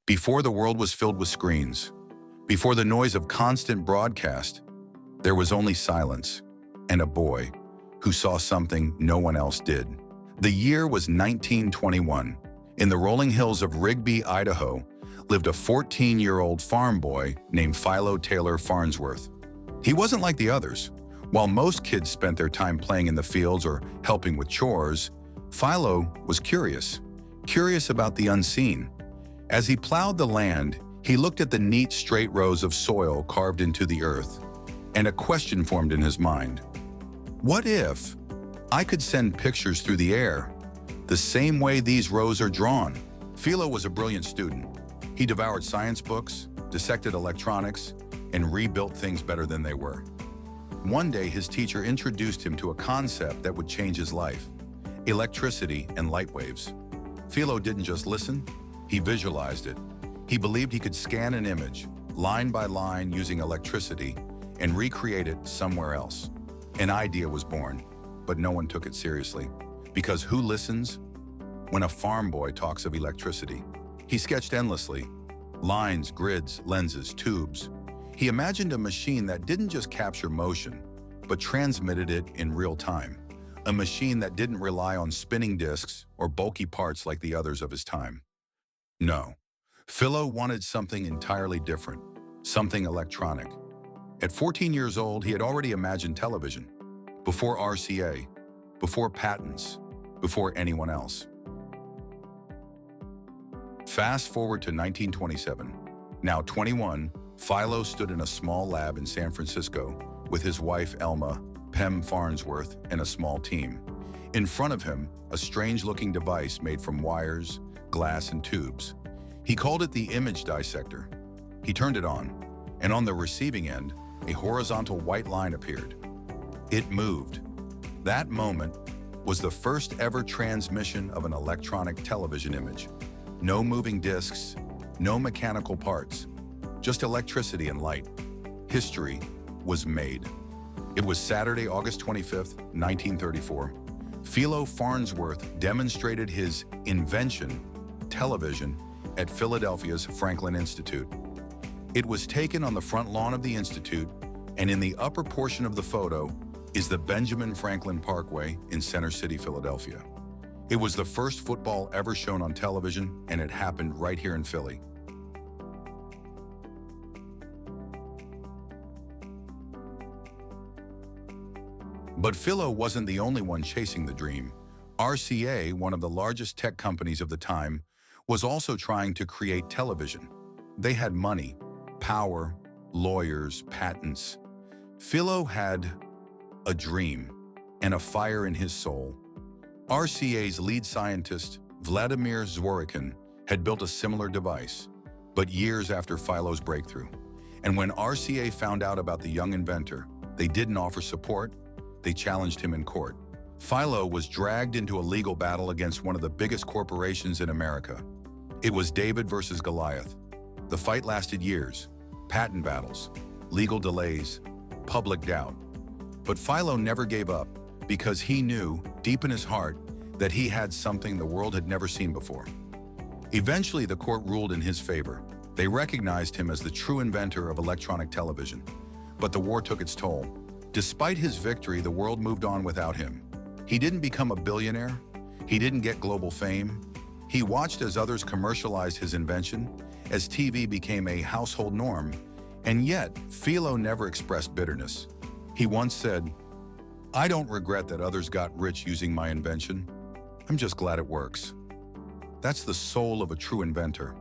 Before the world was filled with screens, before the noise of constant broadcast, there was only silence and a boy who saw something no one else did. The year was 1921. In the rolling hills of Rigby, Idaho, lived a 14-year-old farm boy named Philo Taylor Farnsworth. He wasn't like the others. While most kids spent their time playing in the fields or helping with chores, Philo was curious about the unseen. As he plowed the land, he looked at the neat, straight rows of soil carved into the earth, and a question formed in his mind. What if I could send pictures through the air, the same way these rows are drawn? Philo was a brilliant student. He devoured science books, dissected electronics, and rebuilt things better than they were. One day, his teacher introduced him to a concept that would change his life: electricity and light waves. Philo didn't just listen, he visualized it. He believed he could scan an image, line by line, using electricity, and recreate it somewhere else. An idea was born, but no one took it seriously. Because who listens when a farm boy talks of electricity? He sketched endlessly: lines, grids, lenses, tubes. He imagined a machine that didn't just capture motion, but transmitted it in real time. A machine that didn't rely on spinning discs or bulky parts like the others of his time. No, Philo wanted something entirely different, something electronic. At 14 years old, he had already imagined television, before RCA, before patents, before anyone else. Fast forward to 1927. Now 21, Philo stood in a small lab in San Francisco with his wife Elma Pem Farnsworth and a small team. In front of him, a strange-looking device made from wires, glass, and tubes. He called it the image dissector. He turned it on, and on the receiving end, a horizontal white line appeared. It moved. That moment was the first ever transmission of an electronic television image. No moving discs, no mechanical parts, just electricity and light. History was made. It was Saturday, August 25th, 1934. Philo Farnsworth demonstrated his invention, television, at Philadelphia's Franklin Institute. It was taken on the front lawn of the Institute, and in the upper portion of the photo is the Benjamin Franklin Parkway in Center City, Philadelphia. It was the first football ever shown on television, and it happened right here in Philly. But Philo wasn't the only one chasing the dream. RCA, one of the largest tech companies of the time, was also trying to create television. They had money, power, lawyers, patents. Philo had a dream and a fire in his soul. RCA's lead scientist, Vladimir Zworykin, had built a similar device, but years after Philo's breakthrough. And when RCA found out about the young inventor, they didn't offer support. They challenged him in court. Philo was dragged into a legal battle against one of the biggest corporations in America. It was David versus Goliath. The fight lasted years: patent battles, legal delays, public doubt. But Philo never gave up because he knew, deep in his heart, that he had something the world had never seen before. Eventually, the court ruled in his favor. They recognized him as the true inventor of electronic television. But the war took its toll. Despite his victory, the world moved on without him. He didn't become a billionaire. He didn't get global fame. He watched as others commercialized his invention, as TV became a household norm, and yet Philo never expressed bitterness. He once said, "I don't regret that others got rich using my invention. I'm just glad it works." That's the soul of a true inventor.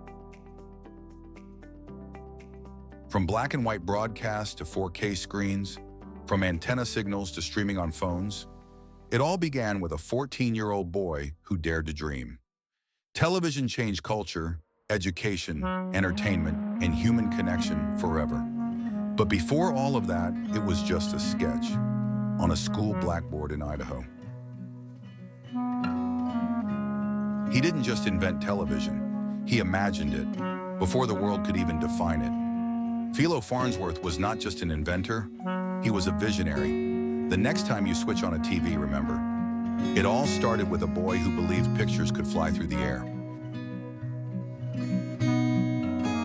From black and white broadcasts to 4K screens, from antenna signals to streaming on phones, it all began with a 14-year-old boy who dared to dream. Television changed culture, education, entertainment, and human connection forever. But before all of that, it was just a sketch on a school blackboard in Idaho. He didn't just invent television, he imagined it before the world could even define it. Philo Farnsworth was not just an inventor, he was a visionary. The next time you switch on a TV, remember, it all started with a boy who believed pictures could fly through the air.